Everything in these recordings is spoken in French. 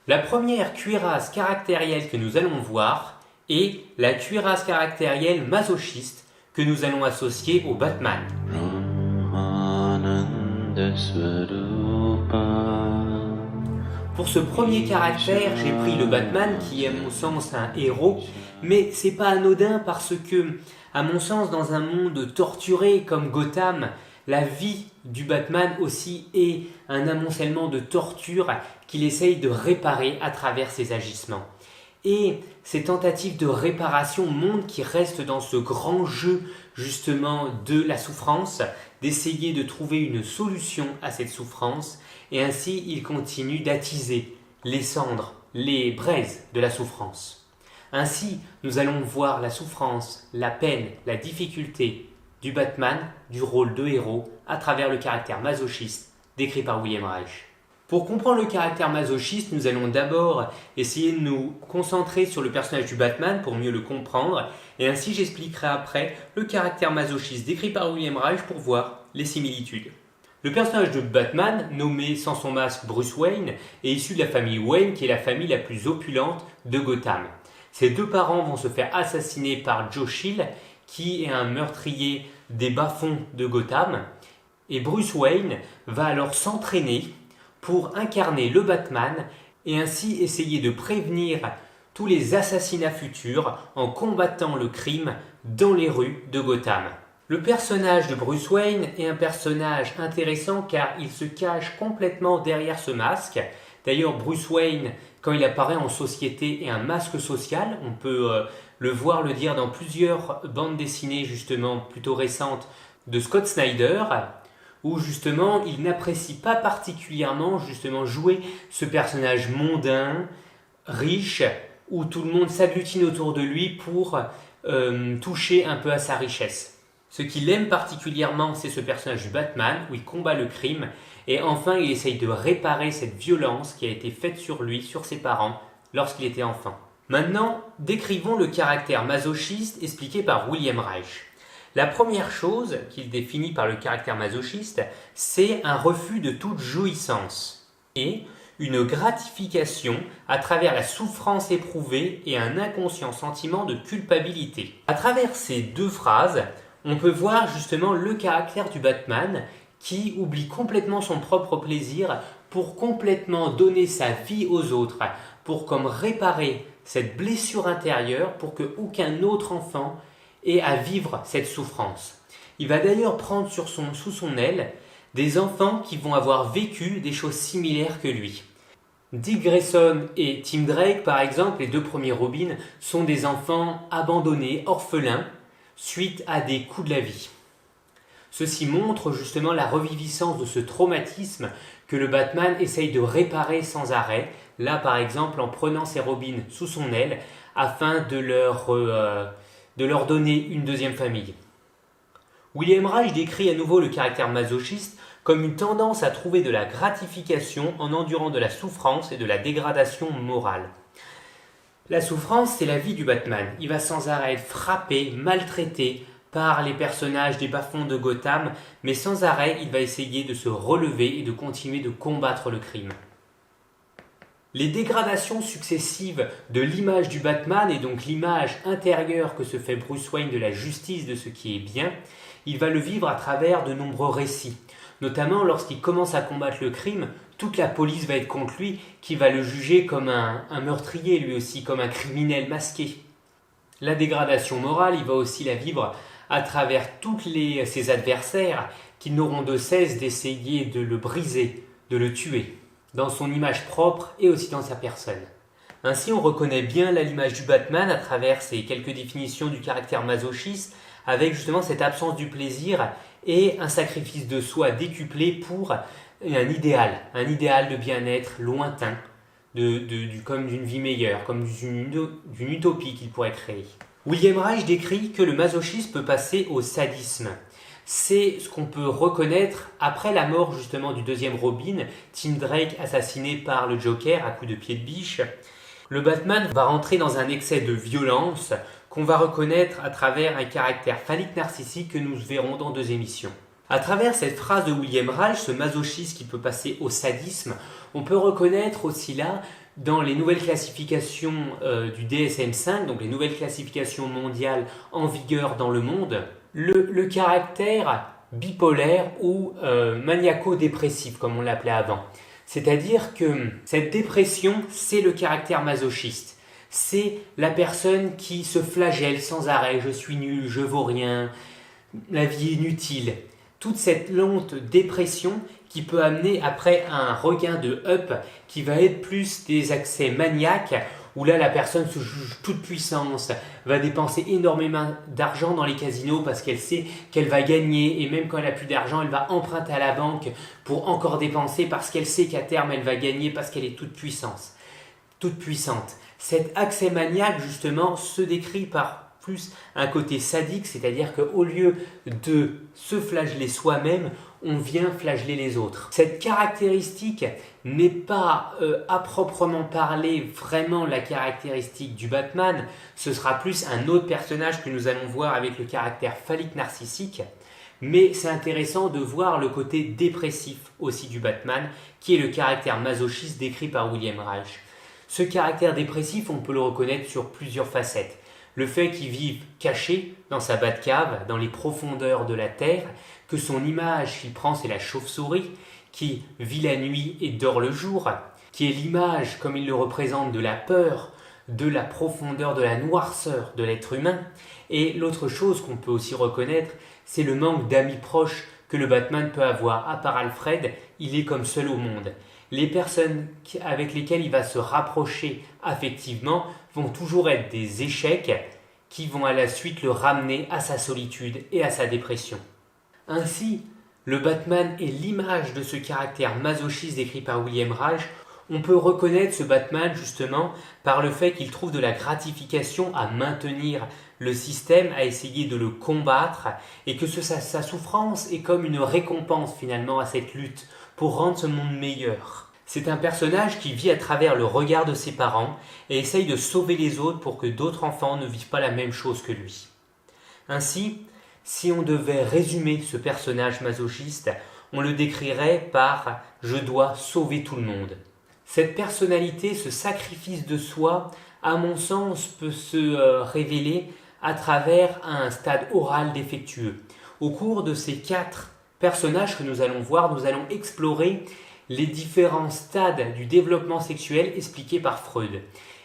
La première cuirasse caractérielle que nous allons voir est la cuirasse caractérielle masochiste que nous allons associer au Batman. Pour ce premier caractère, j'ai pris le Batman qui est à mon sens un héros, mais c'est pas anodin parce que, à mon sens, dans un monde torturé comme Gotham, la vie du Batman aussi est un amoncellement de torture qu'il essaye de réparer à travers ses agissements. Et ces tentatives de réparation montrent qu'il reste dans ce grand jeu justement de la souffrance, d'essayer de trouver une solution à cette souffrance, et ainsi il continue d'attiser les cendres, les braises de la souffrance. Ainsi, nous allons voir la souffrance, la peine, la difficulté du Batman, du rôle de héros, à travers le caractère masochiste décrit par William Reich. Pour comprendre le caractère masochiste, nous allons d'abord essayer de nous concentrer sur le personnage du Batman pour mieux le comprendre, et ainsi j'expliquerai après le caractère masochiste décrit par William Reich pour voir les similitudes. Le personnage de Batman, nommé sans son masque Bruce Wayne, est issu de la famille Wayne, qui est la famille la plus opulente de Gotham. Ses deux parents vont se faire assassiner par Joe Chill, qui est un meurtrier des bas-fonds de Gotham, et Bruce Wayne va alors s'entraîner pour incarner le Batman et ainsi essayer de prévenir tous les assassinats futurs en combattant le crime dans les rues de Gotham. Le personnage de Bruce Wayne est un personnage intéressant car il se cache complètement derrière ce masque. D'ailleurs, Bruce Wayne, quand il apparaît en société, est un masque social. On peut le voir le dire dans plusieurs bandes dessinées justement plutôt récentes de Scott Snyder, où justement il n'apprécie pas particulièrement justement jouer ce personnage mondain, riche, où tout le monde s'agglutine autour de lui pour toucher un peu à sa richesse. Ce qu'il aime particulièrement, c'est ce personnage du Batman, où il combat le crime, et enfin il essaye de réparer cette violence qui a été faite sur lui, sur ses parents, lorsqu'il était enfant. Maintenant, décrivons le caractère masochiste expliqué par William Reich. La première chose qu'il définit par le caractère masochiste, c'est un refus de toute jouissance et une gratification à travers la souffrance éprouvée et un inconscient sentiment de culpabilité. À travers ces deux phrases, on peut voir justement le caractère du Batman qui oublie complètement son propre plaisir pour complètement donner sa vie aux autres, pour comme réparer cette blessure intérieure pour qu'aucun autre enfant ait à vivre cette souffrance. Il va d'ailleurs prendre sous son aile des enfants qui vont avoir vécu des choses similaires que lui. Dick Grayson et Tim Drake, par exemple, les deux premiers Robins, sont des enfants abandonnés, orphelins, suite à des coups de la vie. Ceci montre justement la reviviscence de ce traumatisme que le Batman essaye de réparer sans arrêt, là par exemple en prenant ses Robins sous son aile afin de leur donner une deuxième famille. William Reich décrit à nouveau le caractère masochiste comme une tendance à trouver de la gratification en endurant de la souffrance et de la dégradation morale. La souffrance, c'est la vie du Batman. Il va sans arrêt être frappé, maltraité par les personnages des bas-fonds de Gotham, mais sans arrêt, il va essayer de se relever et de continuer de combattre le crime. Les dégradations successives de l'image du Batman et donc l'image intérieure que se fait Bruce Wayne de la justice de ce qui est bien, il va le vivre à travers de nombreux récits. Notamment lorsqu'il commence à combattre le crime, toute la police va être contre lui, qui va le juger comme un meurtrier lui aussi, comme un criminel masqué. La dégradation morale, il va aussi la vivre à travers tous ses adversaires qui n'auront de cesse d'essayer de le briser, de le tuer, dans son image propre et aussi dans sa personne. Ainsi, on reconnaît bien l'image du Batman à travers ces quelques définitions du caractère masochiste, avec justement cette absence du plaisir et un sacrifice de soi décuplé pour un idéal de bien-être lointain, comme d'une vie meilleure, comme d'une utopie qu'il pourrait créer. William Reich décrit que le masochisme peut passer au sadisme. C'est ce qu'on peut reconnaître après la mort justement du deuxième Robin, Tim Drake assassiné par le Joker à coups de pied de biche. Le Batman va rentrer dans un excès de violence qu'on va reconnaître à travers un caractère phallique narcissique que nous verrons dans 2 émissions. À travers cette phrase de William Reich, ce masochisme qui peut passer au sadisme, on peut reconnaître aussi là, dans les nouvelles classifications du DSM-5, donc les nouvelles classifications mondiales en vigueur dans le monde, le caractère bipolaire ou maniaco-dépressif, comme on l'appelait avant. C'est-à-dire que cette dépression, c'est le caractère masochiste. C'est la personne qui se flagelle sans arrêt, je suis nul, je vaux rien, la vie est inutile. Toute cette lente dépression qui peut amener après un regain de up qui va être plus des accès maniaques où là la personne se juge toute puissance, va dépenser énormément d'argent dans les casinos parce qu'elle sait qu'elle va gagner et même quand elle n'a plus d'argent, elle va emprunter à la banque pour encore dépenser parce qu'elle sait qu'à terme elle va gagner parce qu'elle est toute puissante. Cet accès maniaque justement se décrit par plus un côté sadique, c'est-à-dire qu'au lieu de se flageller soi-même, on vient flageller les autres. Cette caractéristique n'est pas à proprement parler vraiment la caractéristique du Batman, ce sera plus un autre personnage que nous allons voir avec le caractère phallique narcissique, mais c'est intéressant de voir le côté dépressif aussi du Batman, qui est le caractère masochiste décrit par William Reich. Ce caractère dépressif, on peut le reconnaître sur plusieurs facettes. Le fait qu'il vive caché dans sa Batcave, dans les profondeurs de la terre, que son image qu'il prend c'est la chauve-souris, qui vit la nuit et dort le jour, qui est l'image comme il le représente de la peur, de la profondeur, de la noirceur de l'être humain. Et l'autre chose qu'on peut aussi reconnaître, c'est le manque d'amis proches que le Batman peut avoir. À part Alfred, il est comme seul au monde. Les personnes avec lesquelles il va se rapprocher affectivement vont toujours être des échecs qui vont à la suite le ramener à sa solitude et à sa dépression. Ainsi, le Batman est l'image de ce caractère masochiste décrit par William Reich. On peut reconnaître ce Batman justement par le fait qu'il trouve de la gratification à maintenir le système, à essayer de le combattre et que sa souffrance est comme une récompense finalement à cette lutte pour rendre ce monde meilleur. C'est un personnage qui vit à travers le regard de ses parents et essaye de sauver les autres pour que d'autres enfants ne vivent pas la même chose que lui. Ainsi, si on devait résumer ce personnage masochiste, on le décrirait par « je dois sauver tout le monde ». Cette personnalité, ce sacrifice de soi, à mon sens, peut se révéler à travers un stade oral défectueux. Au cours de ces 4 personnages que nous allons voir, nous allons explorer les différents stades du développement sexuel expliqués par Freud.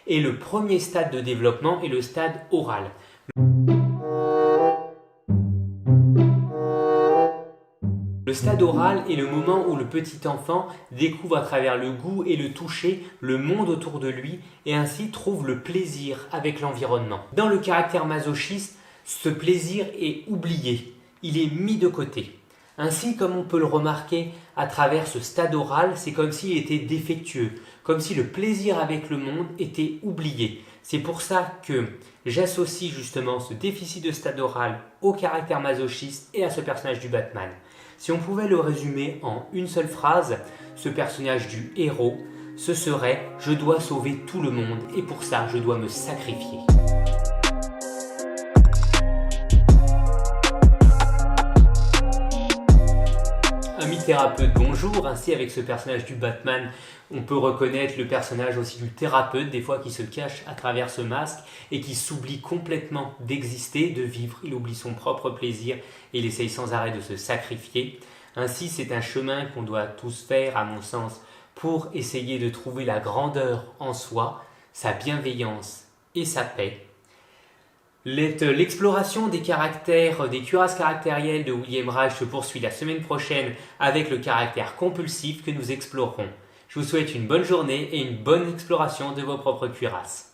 Et le premier stade de développement est le stade oral. Le stade oral est le moment où le petit enfant découvre à travers le goût et le toucher le monde autour de lui et ainsi trouve le plaisir avec l'environnement. Dans le caractère masochiste, ce plaisir est oublié, il est mis de côté. Ainsi, comme on peut le remarquer à travers ce stade oral, c'est comme s'il était défectueux, comme si le plaisir avec le monde était oublié. C'est pour ça que j'associe justement ce déficit de stade oral au caractère masochiste et à ce personnage du Batman. Si on pouvait le résumer en une seule phrase, ce personnage du héros, ce serait « Je dois sauver tout le monde et pour ça, je dois me sacrifier ». Ami thérapeute, bonjour. Ainsi, avec ce personnage du Batman, on peut reconnaître le personnage aussi du thérapeute, des fois qui se cache à travers ce masque et qui s'oublie complètement d'exister, de vivre. Il oublie son propre plaisir et il essaye sans arrêt de se sacrifier. Ainsi, c'est un chemin qu'on doit tous faire, à mon sens, pour essayer de trouver la grandeur en soi, sa bienveillance et sa paix. L'exploration des caractères, des cuirasses caractérielles de William Reich se poursuit la semaine prochaine avec le caractère compulsif que nous explorerons. Je vous souhaite une bonne journée et une bonne exploration de vos propres cuirasses.